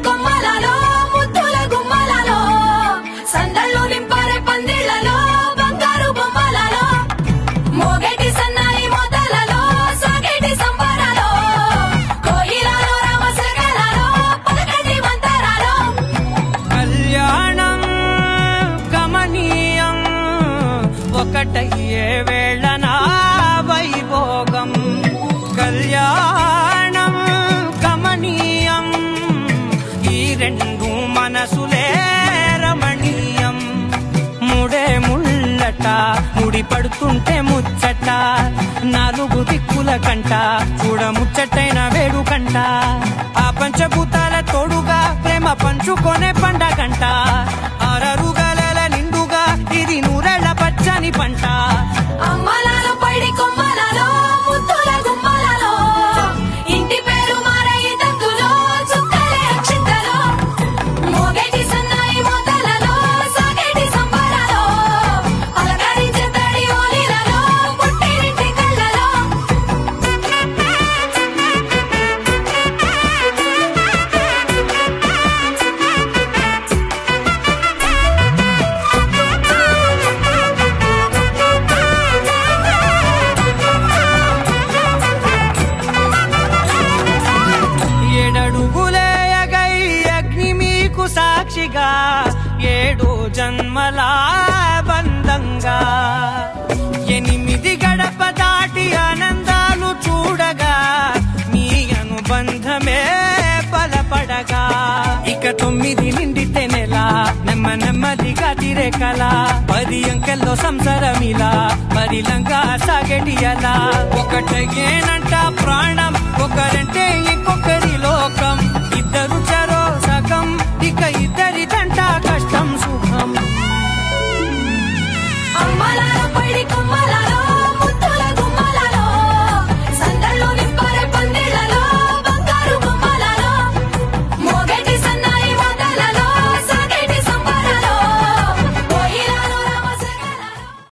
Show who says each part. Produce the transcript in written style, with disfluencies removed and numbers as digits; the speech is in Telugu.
Speaker 1: కొమ్మలలో ముద్దుల గుమ్మలలో సందళ్ళు నింపారే పందిళ్లలో బంగారు బొమ్మలలో మోగేటి సన్నాయి మోతలలో సాగేటి సంబరాలో కోయిలలో రామసగలలో పలకటి మంతరాలో
Speaker 2: కళ్యాణం గమనీయం ఒకటయ్యే వేళనా వైభోగం కళ్యాణం గమనీయం ఈ రెండు మనసులే రమణీయం ముడే ముళ్ళట ముడి పడుతుంటే ముచ్చట నాలుగు దిక్కుల కంట చూడ ముచ్చటైన వేడుకంట ఆ పంచభూతాల తోడుగా ప్రేమ పంచుకొనే పండగంట ఆరరుగల నిండుగా ఇది నూరెళ్ళ పచ్చని పంట
Speaker 1: అమ్మలలో పడి కొమ్మలలో ముద్దుల గుమ్మలలో ఇంటి పేరు మారయి దంతులో చుక్కలే అక్షింతలో మోగేటి సన్నాయి మోతలలో సాగేటి సంబరాలో అలకరించే తడి ఓలిలలో పుట్టినింటి కళ్ళలో
Speaker 2: ఏడడుగులేయగై అగ్ని మీకు సాక్షిగా ఏడు జన్మల బంధంగా 8 గడప దాటి ఆనందాలు చూడగా మీ అనుబంధమే బలపడగా ఇక 9 నిండితే నెల నెమ్మదిగా తిరే కల 10 అంకెల్లో సంసారమిలా పరిలంగా సాగేటి అలా ఒకటేనంట ప్రాణం ఒకరంటే ఇంకొకరిలో